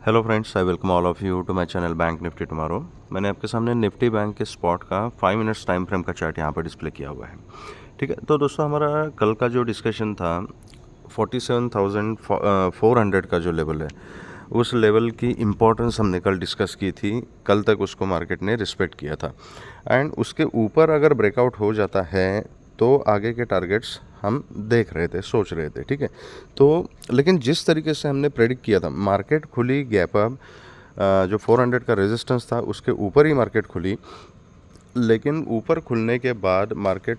Hello friends, I welcome all of you to my channel bank Nifty tomorrow. मैंने आपके सामने Nifty bank के spot का 5 minutes time frame का chart यहाँ पर डिस्प्ले किया हुआ है। ठीक है, तो दोस्तों हमारा कल का जो डिस्कशन था 47,400 का जो लेवल है, उस लेवल की इम्पोर्टेंस हमने कल डिस्कस की थी। कल तक उसको मार्केट ने रिस्पेक्ट किया था एंड उसके ऊपर अगर ब्रेकआउट हो जाता है तो आगे के टारगेट्स हम देख रहे थे, सोच रहे थे। ठीक है, तो लेकिन जिस तरीके से हमने प्रेडिक्ट किया था, मार्केट खुली गैप अप, जो 400 का रेजिस्टेंस था उसके ऊपर ही मार्केट खुली। लेकिन ऊपर खुलने के बाद मार्केट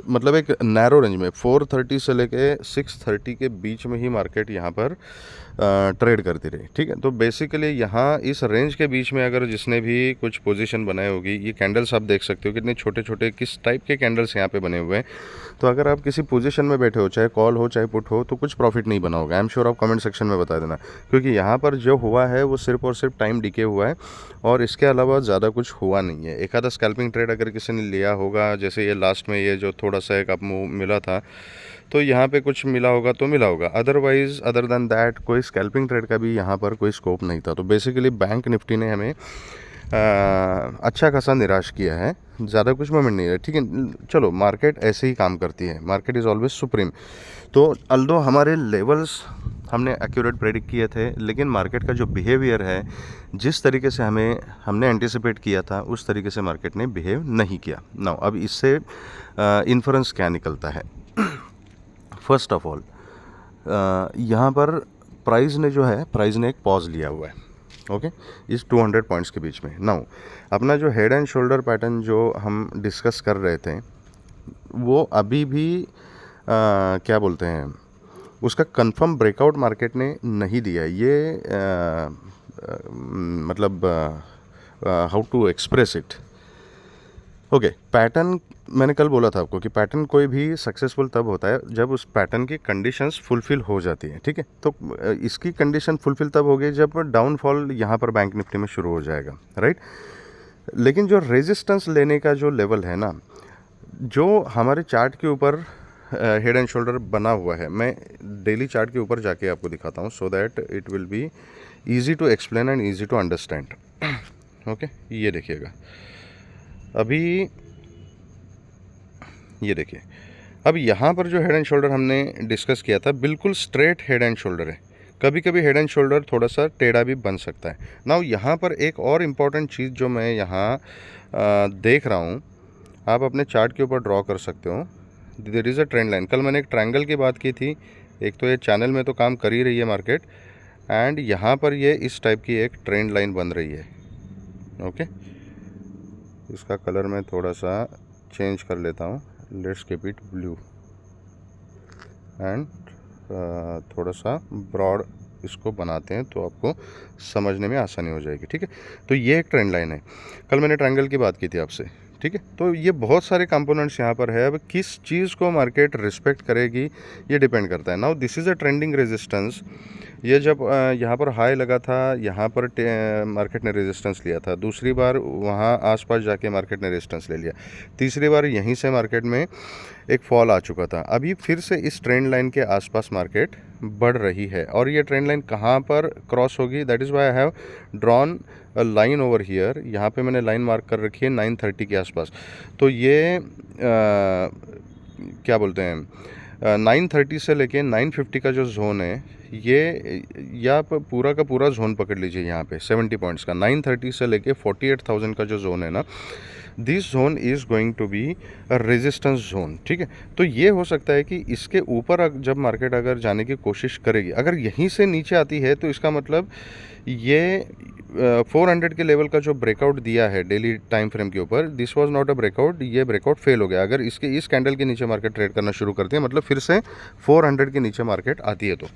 मतलब एक नैरो रेंज में 430 से लेके 630 के बीच में ही मार्केट यहाँ पर ट्रेड करती रही। ठीक है, तो बेसिकली यहाँ इस रेंज के बीच में अगर जिसने भी कुछ पोजीशन बनाई होगी, ये कैंडल्स आप देख सकते हो कितने छोटे छोटे किस टाइप के कैंडल्स यहाँ पे बने हुए हैं। तो अगर आप किसी पोजीशन में बैठे हो, चाहे कॉल हो चाहे पुट हो, तो कुछ प्रॉफिट नहीं बना होगा। आई एम श्योर आप कमेंट सेक्शन में बता देना, क्योंकि यहाँ पर जो हुआ है वो सिर्फ और सिर्फ टाइम डिके हुआ है और इसके अलावा ज़्यादा कुछ हुआ नहीं है। एक आधा स्कैल्पिंग ट्रेड अगर किसी ने लिया होगा, जैसे ये लास्ट में ये जो थोड़ा सा एक अप मूव मिला था, तो यहाँ पे कुछ मिला होगा तो मिला होगा, अदरवाइज अदर देन दैट कोई स्कैल्पिंग ट्रेड का भी यहाँ पर कोई स्कोप नहीं था। तो बेसिकली बैंक निफ्टी ने हमें अच्छा खासा निराश किया है, ज़्यादा कुछ मोमेंट नहीं है। ठीक है, चलो मार्केट ऐसे ही काम करती है, मार्केट इज़ ऑलवेज सुप्रीम। तो अल्दो हमारे लेवल्स हमने एक्यूरेट प्रेडिक्ट किए थे, लेकिन मार्केट का जो बिहेवियर है, जिस तरीके से हमने एंटिसिपेट किया था उस तरीके से मार्केट ने बिहेव नहीं किया। नाउ अब इससे इन्फ्रेंस क्या निकलता है? फर्स्ट ऑफ ऑल यहाँ पर प्राइस ने एक पॉज लिया हुआ है, ओके, इस 200 पॉइंट्स के बीच में। नाउ अपना जो हेड एंड शोल्डर पैटर्न जो हम डिस्कस कर रहे थे, वो अभी भी क्या बोलते हैं, उसका कंफर्म ब्रेकआउट मार्केट ने नहीं दिया। ये मतलब how to express it, okay. Pattern मैंने कल बोला था आपको कि पैटर्न कोई भी सक्सेसफुल तब होता है जब उस पैटर्न की कंडीशंस फुलफिल हो जाती है। ठीक है, तो इसकी कंडीशन फुलफिल तब होगी जब डाउनफॉल यहाँ पर बैंक निफ्टी में शुरू हो जाएगा, राइट। लेकिन जो रेजिस्टेंस लेने का जो लेवल है ना, जो हमारे चार्ट के ऊपर हेड एंड शोल्डर बना हुआ है, मैं डेली चार्ट के ऊपर जाके आपको दिखाता हूँ so that it will be easy to explain and easy to understand. Okay, ये देखिएगा, अभी ये देखिए, अब यहाँ पर जो हेड एंड शोल्डर हमने डिस्कस किया था बिल्कुल स्ट्रेट हेड एंड शोल्डर है। कभी कभी हेड एंड शोल्डर थोड़ा सा टेढ़ा भी बन सकता है। नाउ यहाँ पर एक और इम्पॉर्टेंट चीज़ जो मैं यहाँ देख रहा हूँ, आप अपने चार्ट के ऊपर ड्रॉ कर सकते हो। There is a trend line. कल मैंने एक ट्रायंगल की बात की थी, एक तो ये चैनल में तो काम कर ही रही है मार्केट, एंड यहाँ पर ये इस टाइप की एक ट्रेंड लाइन बन रही है। ओके, इसका कलर मैं थोड़ा सा चेंज कर लेता हूँ, let's keep it blew and थोड़ा सा ब्रॉड इसको बनाते हैं तो आपको समझने में आसानी हो जाएगी। ठीक है, तो ये एक ट्रेंड लाइन है। कल मैंने ट्रायंगल की बात की थी आपसे। ठीक है, तो ये बहुत सारे कंपोनेंट्स यहाँ पर है। अब किस चीज़ को मार्केट रिस्पेक्ट करेगी ये डिपेंड करता है। Now this is a trending resistance. ये जब यहाँ पर हाई लगा था, यहाँ पर मार्केट ने रेजिस्टेंस लिया था, दूसरी बार वहाँ आसपास जाके मार्केट ने रेजिस्टेंस ले लिया, तीसरी बार यहीं से मार्केट में एक फॉल आ चुका था। अभी फिर से इस ट्रेंड लाइन के आसपास मार्केट बढ़ रही है और ये ट्रेंड लाइन कहाँ पर क्रॉस होगी, that is why I have drawn a line over here. यहाँ पे मैंने लाइन मार्क कर रखी है 930 के आसपास। तो ये क्या बोलते हैं, 930 से लेके 950 का जो जोन है, ये आप पूरा का पूरा जोन पकड़ लीजिए। यहाँ पे 70 पॉइंट्स का 930 से लेके 48,000 का जो जोन है ना, this zone is going to be a resistance zone. ठीक है, तो ये हो सकता है कि इसके ऊपर जब मार्केट अगर जाने की कोशिश करेगी, अगर यहीं से नीचे आती है तो इसका मतलब ये 400 के लेवल का जो ब्रेकआउट दिया है डेली टाइम फ्रेम के ऊपर, this was not a breakout, ये ब्रेकआउट फेल हो गया। अगर इस कैंडल के नीचे मार्केट ट्रेड करना शुरू करती है, मतलब फिर से 400 के नीचे मार्केट आती है तो,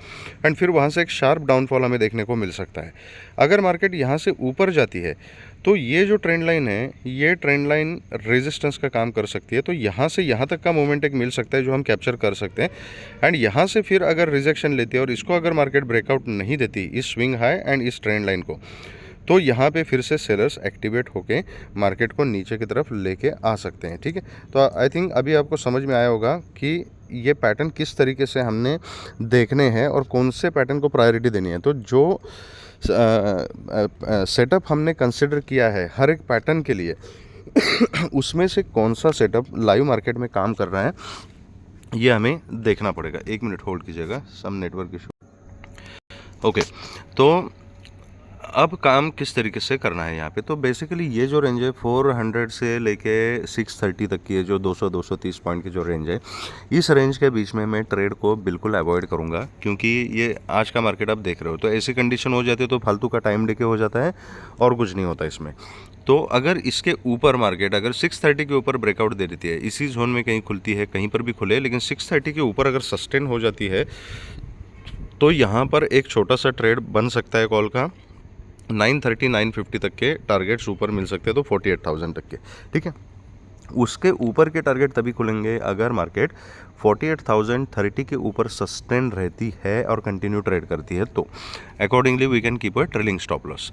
एंड फिर वहाँ से एक शार्प डाउनफॉल हमें देखने को मिल सकता है। अगर मार्केट यहाँ से ऊपर जाती है तो ये जो ट्रेंड लाइन है, ये ट्रेंड लाइन रेजिस्टेंस का काम कर सकती है। तो यहाँ से यहाँ तक का मोमेंट एक मिल सकता है जो हम कैप्चर कर सकते हैं, एंड यहाँ से फिर अगर रिजेक्शन लेती है और इसको अगर मार्केट ब्रेकआउट नहीं देती, इस स्विंग हाई एंड इस ट्रेंड लाइन को, तो यहाँ पे फिर से सेलर्स एक्टिवेट होके मार्केट को नीचे की तरफ लेके आ सकते हैं। ठीक है, तो आई थिंक अभी आपको समझ में आया होगा कि ये पैटर्न किस तरीके से हमने देखने हैं और कौन से पैटर्न को प्रायोरिटी देनी है। तो जो सेटअप हमने कंसिडर किया है हर एक पैटर्न के लिए उसमें से कौन सा सेटअप लाइव मार्केट में काम कर रहा है ये हमें देखना पड़ेगा। 1 मिनट होल्ड कीजिएगा, सम नेटवर्क इशू। ओके, तो अब काम किस तरीके से करना है यहाँ पे। तो बेसिकली ये जो रेंज है 400 से लेके 630 तक की है, जो 200-230 पॉइंट की जो रेंज है, इस रेंज के बीच में मैं ट्रेड को बिल्कुल अवॉइड करूँगा, क्योंकि ये आज का मार्केट आप देख रहे हो। तो ऐसी कंडीशन हो जाती है तो फालतू का टाइम डिके हो जाता है और कुछ नहीं होता इसमें। तो अगर इसके ऊपर मार्केट अगर 630 के ऊपर ब्रेकआउट दे देती है, इसी जोन में कहीं खुलती है, कहीं पर भी खुले, लेकिन 630 के ऊपर अगर सस्टेन हो जाती है तो यहाँ पर एक छोटा सा ट्रेड बन सकता है कॉल का। 930 950 तक के टारगेट्स ऊपर मिल सकते हैं, तो 48,000 तक के, ठीक है। उसके ऊपर के टारगेट तभी खुलेंगे अगर मार्केट 48,030 के ऊपर सस्टेन रहती है और कंटिन्यू ट्रेड करती है, तो accordingly we can keep a trailing stop loss.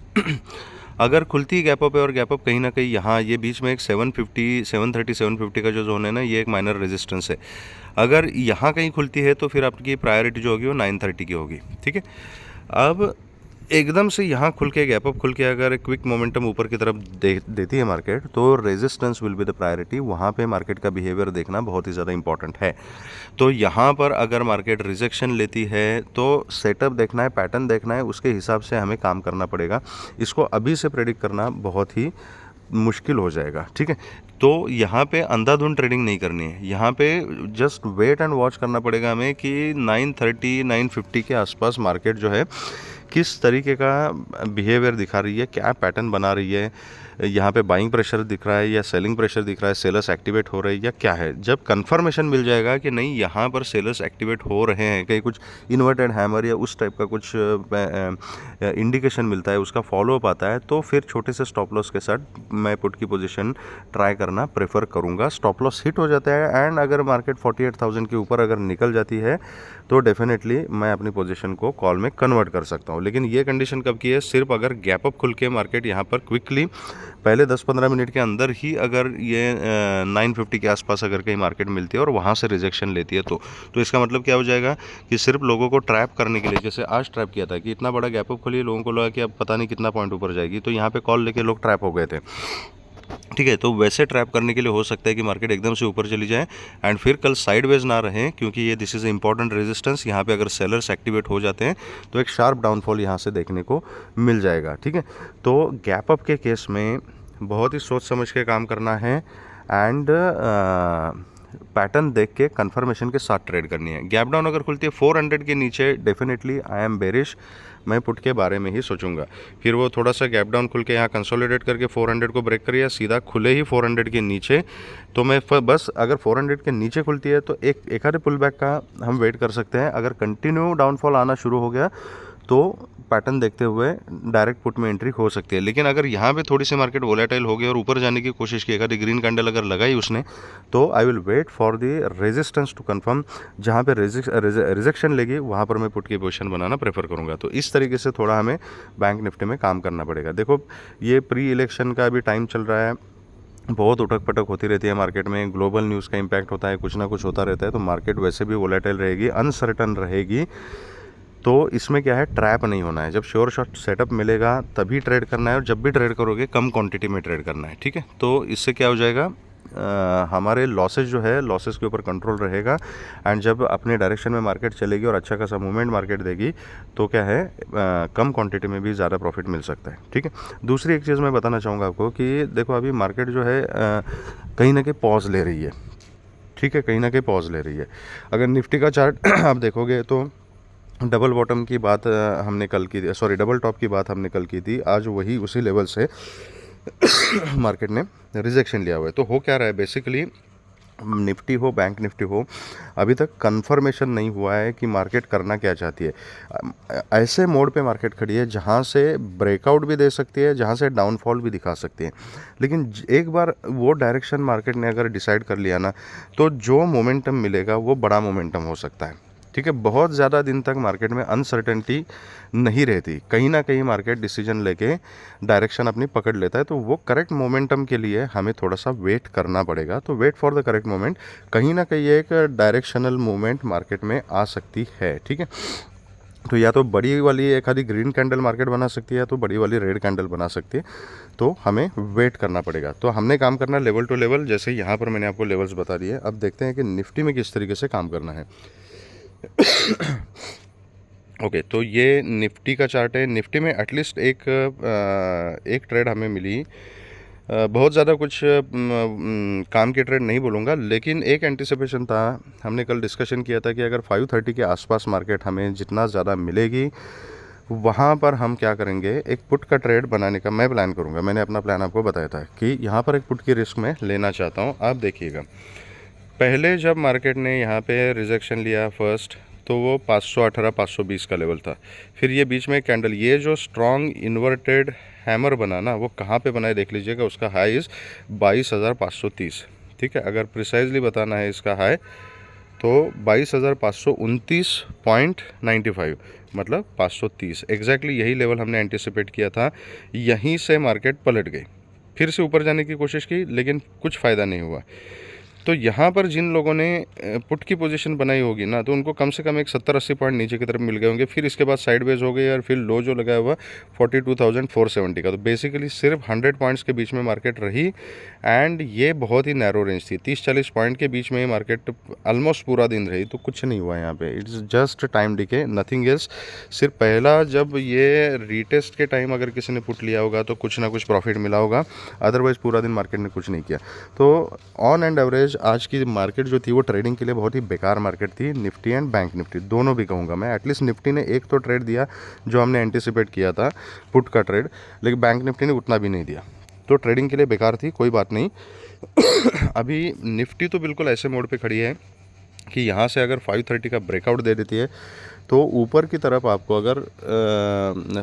अगर खुलती गैप अप है और गैप अप कहीं ना कहीं यहाँ ये बीच में एक 750 730 750 का जो जोन है ना, ये एक माइनर रेजिस्टेंस है। अगर यहाँ कहीं खुलती है तो फिर आपकी प्रायोरिटी जो होगी वो 930 की होगी, ठीक है। अब एकदम से यहाँ खुल के गैप अप खुल के अगर क्विक मोमेंटम ऊपर की तरफ देती है मार्केट, तो resistance will be the priority. वहाँ पे मार्केट का बिहेवियर देखना बहुत ही ज़्यादा इंपॉर्टेंट है। तो यहाँ पर अगर मार्केट रिजेक्शन लेती है तो सेटअप देखना है, पैटर्न देखना है, उसके हिसाब से हमें काम करना पड़ेगा। इसको अभी से प्रेडिक्ट करना बहुत ही मुश्किल हो जाएगा, ठीक है। तो यहाँ पे अंधाधुंध ट्रेडिंग नहीं करनी है, यहाँ पे जस्ट वेट एंड वॉच करना पड़ेगा हमें कि 930 950 के आसपास मार्केट जो है किस तरीके का बिहेवियर दिखा रही है, क्या पैटर्न बना रही है, यहाँ पे बाइंग प्रेशर दिख रहा है या सेलिंग प्रेशर दिख रहा है, सेलर्स एक्टिवेट हो रहे हैं या क्या है। जब कंफर्मेशन मिल जाएगा कि नहीं यहाँ पर सेलर्स एक्टिवेट हो रहे हैं, कहीं कुछ इन्वर्टेड हैमर या उस टाइप का कुछ इंडिकेशन मिलता है, उसका फॉलोअप आता है, तो फिर छोटे से स्टॉप लॉस के साथ मैं पुट की पोजीशन ट्राई करना प्रेफर करूँगा। स्टॉप लॉस हिट हो जाता है एंड अगर मार्केट 48,000 के ऊपर अगर निकल जाती है तो डेफिनेटली मैं अपनी पोजीशन को कॉल में कन्वर्ट कर सकता हूँ। लेकिन ये कंडीशन कब की है, सिर्फ अगर गैप अप खुल के मार्केट यहाँ पर क्विकली पहले 10-15 मिनट के अंदर ही अगर ये 950 के आसपास अगर कहीं मार्केट मिलती है और वहाँ से रिजेक्शन लेती है, तो इसका मतलब क्या हो जाएगा कि सिर्फ लोगों को ट्रैप करने के लिए, जैसे आज ट्रैप किया था कि इतना बड़ा गैप अप खुली, लोगों को लगा कि अब पता नहीं कितना पॉइंट ऊपर जाएगी, तो यहाँ पे कॉल लेके लोग ट्रैप हो गए थे, ठीक है। तो वैसे ट्रैप करने के लिए हो सकता है कि मार्केट एकदम से ऊपर चली जाए एंड फिर कल साइडवेज ना रहे, क्योंकि ये दिस इज़ इंपॉर्टेंट रेजिस्टेंस। यहाँ पे अगर सेलर्स एक्टिवेट हो जाते हैं तो एक शार्प डाउनफॉल यहाँ से देखने को मिल जाएगा, ठीक है। तो गैप अप के केस में बहुत ही सोच समझ के काम करना है एंड पैटर्न देख के कंफर्मेशन के साथ ट्रेड करनी है। गैप डाउन अगर खुलती है 400 के नीचे, डेफिनेटली आई एम बेरिश, मैं पुट के बारे में ही सोचूंगा। फिर वो थोड़ा सा गैप डाउन खुल के यहाँ कंसोलिडेट करके 400 को ब्रेक करिए, सीधा खुले ही 400 के नीचे, तो मैं बस अगर 400 के नीचे खुलती है तो एक आधे पुल बैक का हम वेट कर सकते हैं। अगर कंटिन्यू डाउनफॉल आना शुरू हो गया तो पैटर्न देखते हुए डायरेक्ट पुट में एंट्री हो सकती है। लेकिन अगर यहाँ पे थोड़ी सी मार्केट वोलेटाइल हो गई और ऊपर जाने की कोशिश की, अगर ग्रीन कैंडल अगर लगाई उसने, तो I will wait for the resistance to confirm. जहाँ पे रिजेक्शन लेगी वहाँ पर मैं पुट की पोजीशन बनाना प्रेफर करूँगा। तो इस तरीके से थोड़ा हमें बैंक निफ्टी में काम करना पड़ेगा। देखो ये प्री इलेक्शन का भी टाइम चल रहा है, बहुत उठक पटक होती रहती है मार्केट में, ग्लोबल न्यूज़ का इम्पैक्ट होता है, कुछ ना कुछ होता रहता है, तो मार्केट वैसे भी वोलेटाइल रहेगी, अनसर्टन रहेगी। तो इसमें क्या है, ट्रैप नहीं होना है। जब श्योर शॉट सेटअप मिलेगा तभी ट्रेड करना है, और जब भी ट्रेड करोगे कम क्वांटिटी में ट्रेड करना है, ठीक है। तो इससे क्या हो जाएगा, हमारे लॉसेस जो है, लॉसेस के ऊपर कंट्रोल रहेगा एंड जब अपने डायरेक्शन में मार्केट चलेगी और अच्छा खासा मूवमेंट मार्केट देगी तो क्या है, कम क्वांटिटी में भी ज़्यादा प्रॉफिट मिल सकता है, ठीक है। दूसरी एक चीज़ मैं बताना चाहूँगा आपको कि देखो अभी मार्केट जो है कहीं ना कहीं पॉज ले रही है, ठीक है, कहीं ना कहीं पॉज ले रही है। अगर निफ्टी का चार्ट आप देखोगे तो डबल बॉटम की बात हमने कल की थी, सॉरी डबल टॉप की बात हमने कल की थी, आज वही उसी लेवल से मार्केट ने रिजेक्शन लिया हुआ है। तो हो क्या रहा है, बेसिकली निफ्टी हो, बैंक निफ्टी हो, अभी तक कंफर्मेशन नहीं हुआ है कि मार्केट करना क्या चाहती है। ऐसे मोड पे मार्केट खड़ी है जहाँ से ब्रेकआउट भी दे सकती है, जहाँ से डाउनफॉल भी दिखा सकती है। लेकिन एक बार वो डायरेक्शन मार्केट ने अगर डिसाइड कर लिया ना, तो जो मोमेंटम मिलेगा वो बड़ा मोमेंटम हो सकता है, ठीक है। बहुत ज़्यादा दिन तक मार्केट में अनसर्टेनिटी नहीं रहती, कहीं ना कहीं मार्केट डिसीजन लेके डायरेक्शन अपनी पकड़ लेता है। तो वो करेक्ट मोमेंटम के लिए हमें थोड़ा सा वेट करना पड़ेगा। तो wait for the correct moment, कहीं ना कहीं एक डायरेक्शनल मूवमेंट मार्केट में आ सकती है, ठीक है। तो या तो बड़ी वाली एक आधी ग्रीन कैंडल मार्केट बना सकती है या तो बड़ी वाली रेड कैंडल बना सकती है, तो हमें वेट करना पड़ेगा। तो हमने काम करना है लेवल टू लेवल, जैसे यहाँ पर मैंने आपको लेवल्स बता दिए। अब देखते हैं कि निफ्टी में किस तरीके से काम करना है। ओके, तो ये निफ्टी का चार्ट है। निफ्टी में एटलीस्ट एक ट्रेड हमें मिली। बहुत ज़्यादा कुछ काम के ट्रेड नहीं बोलूँगा, लेकिन एक एंटिसिपेशन था। हमने कल डिस्कशन किया था कि अगर 530 के आसपास मार्केट हमें जितना ज़्यादा मिलेगी, वहाँ पर हम क्या करेंगे, एक पुट का ट्रेड बनाने का मैं प्लान करूँगा। मैंने अपना प्लान आपको बताया था कि यहाँ पर एक पुट की रिस्क मैं लेना चाहता हूँ। आप देखिएगा, पहले जब मार्केट ने यहाँ पे रिजेक्शन लिया फर्स्ट, तो वो 518 520 का लेवल था। फिर ये बीच में कैंडल, ये जो स्ट्रॉन्ग इन्वर्टेड हैमर बना ना, वो कहाँ पे बना है देख लीजिएगा। उसका हाई इज़ 22,530। ठीक है, अगर प्रिसाइजली बताना है इसका हाई, तो 22,529.95, मतलब 530 एग्जैक्टली यही लेवल हमने एंटिसिपेट किया था। यहीं से मार्केट पलट गई, फिर से ऊपर जाने की कोशिश की, लेकिन कुछ फ़ायदा नहीं हुआ। तो यहाँ पर जिन लोगों ने पुट की पोजीशन बनाई होगी ना, तो उनको कम से कम एक 70-80 पॉइंट नीचे की तरफ मिल गए होंगे। फिर इसके बाद साइडवेज हो गई और फिर लो जो लगाया हुआ 42,470 का। तो बेसिकली सिर्फ 100 पॉइंट्स के बीच में मार्केट रही, एंड ये बहुत ही नैरो रेंज थी। 30-40 पॉइंट के बीच में ही मार्केट ऑलमोस्ट पूरा दिन रही। तो कुछ नहीं हुआ यहाँ पे, it's just time decay, nothing else. सिर्फ पहला जब ये रीटेस्ट के टाइम अगर किसी ने पुट लिया होगा तो कुछ ना कुछ प्रॉफिट मिला होगा, अदरवाइज पूरा दिन मार्केट ने कुछ नहीं किया। तो ऑन एंड एवरेज आज की मार्केट जो थी वो ट्रेडिंग के लिए बहुत ही बेकार मार्केट थी। निफ्टी एंड बैंक निफ्टी दोनों भी कहूँगा मैं। एटलीस्ट निफ्टी ने एक तो ट्रेड दिया जो हमने एंटिसिपेट किया था, पुट का ट्रेड, लेकिन बैंक निफ्टी ने उतना भी नहीं दिया। तो ट्रेडिंग के लिए बेकार थी, कोई बात नहीं। अभी निफ्टी तो बिल्कुल ऐसे मोड पे खड़ी है कि यहाँ से अगर 530 का ब्रेकआउट दे देती है, तो ऊपर की तरफ आपको अगर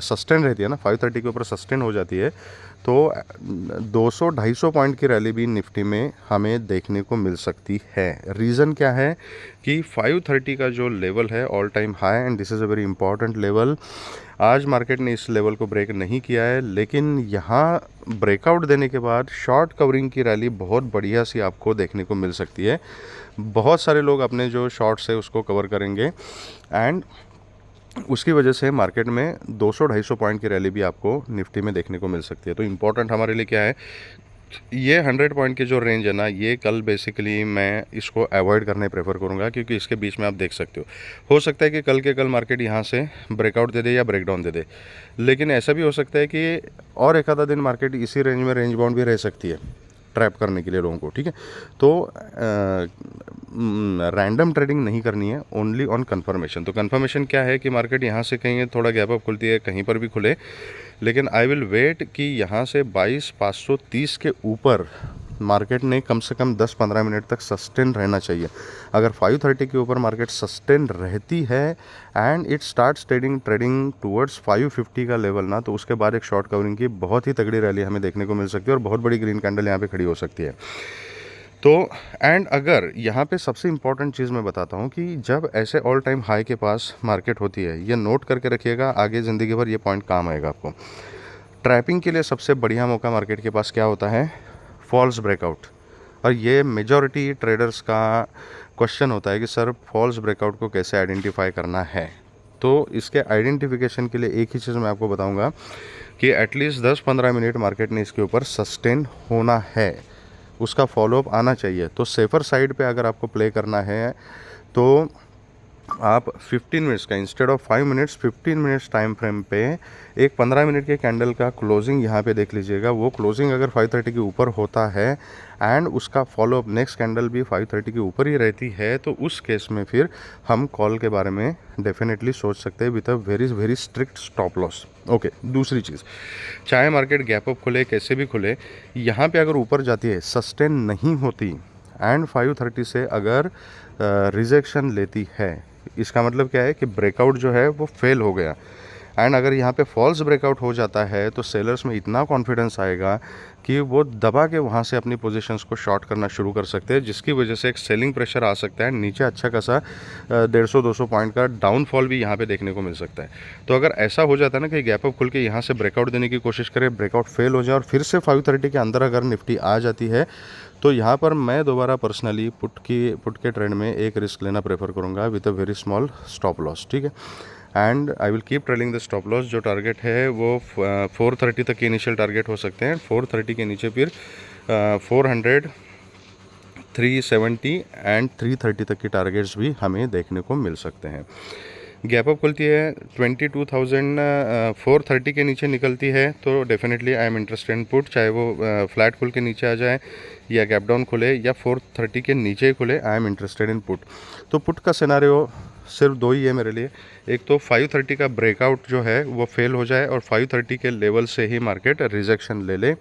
सस्टेन रहती है ना, 530 के ऊपर सस्टेन हो जाती है, तो 200-250 पॉइंट की रैली भी निफ्टी में हमें देखने को मिल सकती है। रीज़न क्या है कि 530 का जो लेवल है all time high, and this is a very important level. आज मार्केट ने इस लेवल को ब्रेक नहीं किया है, लेकिन यहाँ ब्रेकआउट देने के बाद शॉर्ट कवरिंग की रैली बहुत बढ़िया सी आपको देखने को मिल सकती है। बहुत सारे लोग अपने जो शॉर्ट्स है उसको कवर करेंगे, एंड उसकी वजह से मार्केट में 200-250 पॉइंट की रैली भी आपको निफ्टी में देखने को मिल सकती है। तो इम्पॉर्टेंट हमारे लिए क्या है, ये 100 पॉइंट की जो रेंज है ना, ये कल बेसिकली मैं इसको अवॉइड करने प्रेफर करूँगा, क्योंकि इसके बीच में आप देख सकते हो सकता है कि कल के कल मार्केट यहाँ से ब्रेकआउट दे दे या ब्रेकडाउन दे दे, लेकिन ऐसा भी हो सकता है कि और एक आधा दिन मार्केट इसी रेंज में रेंज बाउंड भी रह सकती है, ट्रैप करने के लिए लोगों को। ठीक है, तो रैंडम ट्रेडिंग नहीं करनी है, ओनली ऑन कंफर्मेशन। तो कंफर्मेशन क्या है कि मार्केट यहाँ से कहीं थोड़ा गैप अप खुलती है, कहीं पर भी खुले, लेकिन आई विल वेट कि यहाँ से 22,530 के ऊपर मार्केट ने कम से कम 10-15 मिनट तक सस्टेन रहना चाहिए। अगर 530 के ऊपर मार्केट सस्टेन रहती है and it start trading towards 550 का लेवल ना, तो उसके बाद एक शॉर्ट कवरिंग की बहुत ही तगड़ी रैली हमें देखने को मिल सकती है और बहुत बड़ी ग्रीन कैंडल यहाँ पे खड़ी हो सकती है। तो एंड अगर यहाँ पे सबसे इम्पॉर्टेंट चीज़ मैं बताता हूँ कि जब ऐसे ऑल टाइम हाई के पास मार्केट होती है, ये नोट करके रखिएगा, आगे ज़िंदगी भर ये पॉइंट काम आएगा आपको। ट्रैपिंग के लिए सबसे बढ़िया मौका मार्केट के पास क्या होता है, फॉल्स ब्रेकआउट। और ये मेजॉरिटी ट्रेडर्स का क्वेश्चन होता है कि सर फॉल्स ब्रेकआउट को कैसे आइडेंटिफाई करना है। तो इसके आइडेंटिफिकेशन के लिए एक ही चीज़ मैं आपको बताऊंगा कि एटलीस्ट 10-15 मिनट मार्केट ने इसके ऊपर सस्टेन होना है, उसका फॉलोअप आना चाहिए। तो सेफर साइड पे अगर आपको प्ले करना है तो आप 15 मिनट्स का instead of 5 minutes 15 minutes time frame पे एक 15 मिनट के कैंडल का क्लोजिंग यहाँ पे देख लीजिएगा। वो क्लोजिंग अगर 530 के ऊपर होता है एंड उसका फॉलोअप नेक्स्ट कैंडल भी 530 के ऊपर ही रहती है, तो उस केस में फिर हम कॉल के बारे में डेफिनेटली सोच सकते हैं with a very strict stop loss. Okay, दूसरी चीज़, चाहे मार्केट गैप अप खुले कैसे भी खुले, यहाँ पे अगर ऊपर जाती है सस्टेन नहीं होती एंड 530 से अगर रिजेक्शन लेती है, इसका मतलब क्या है कि ब्रेकआउट जो है वो फेल हो गया। एंड अगर यहाँ पे फॉल्स ब्रेकआउट हो जाता है तो सेलर्स में इतना कॉन्फिडेंस आएगा कि वो दबा के वहाँ से अपनी पोजीशंस को शॉर्ट करना शुरू कर सकते हैं, जिसकी वजह से एक सेलिंग प्रेशर आ सकता है, नीचे अच्छा खासा 150-200 पॉइंट का डाउनफॉल भी यहाँ पे देखने को मिल सकता है। तो अगर ऐसा हो जाता है ना कि गैप अप खुल के यहाँ से ब्रेकआउट देने की कोशिश करे, ब्रेकआउट फेल हो जाए और फिर से 530 के अंदर अगर निफ्टी आ जाती है, तो यहाँ पर मैं दोबारा पर्सनली पुट के ट्रेंड में एक रिस्क लेना प्रेफर करूँगा with a very small stop loss. ठीक है, and I will keep trailing the stop loss. जो टारगेट है वो 430 तक के इनिशियल टारगेट हो सकते हैं। 430 के नीचे फिर 400, 370 एंड 330 तक की टारगेट्स भी हमें देखने को मिल सकते हैं। गैप अप खुलती है 22,430 के नीचे निकलती है तो definitely I am interested in put, चाहे वो फ्लैट खुल के नीचे आ जाए या गैप डाउन खुले या 430 के नीचे ही खुले, I am interested in put. तो पुट का सिनारियो सिर्फ दो ही है मेरे लिए। एक तो 530 का ब्रेकआउट जो है वो फेल हो जाए और 530 के लेवल से ही मार्केट रिजेक्शन ले ले,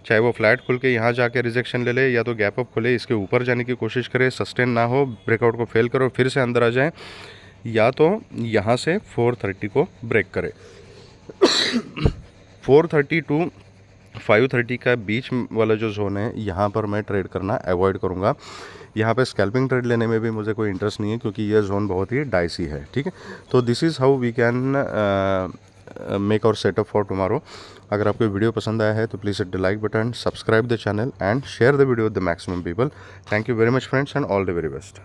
चाहे वो फ्लैट खुल के यहाँ जाके रिजेक्शन ले ले या तो गैप अप खुले इसके ऊपर जाने की कोशिश करे, सस्टेन ना हो, ब्रेकआउट को फेल करो फिर से अंदर आ जाए, या तो यहाँ से 430 को ब्रेक करे। 430 टू 530 का बीच वाला जो जोन है यहाँ पर मैं ट्रेड करना अवॉइड करूँगा। यहाँ पे स्कैल्पिंग ट्रेड लेने में भी मुझे कोई इंटरेस्ट नहीं है क्योंकि ये जोन बहुत ही डाइसी है, ठीक है। तो this is how we can make our setup for tomorrow. अगर आपको वीडियो पसंद आया है तो please hit the like button, subscribe the channel and share the video with the maximum people. Thank you very much friends and all the very best.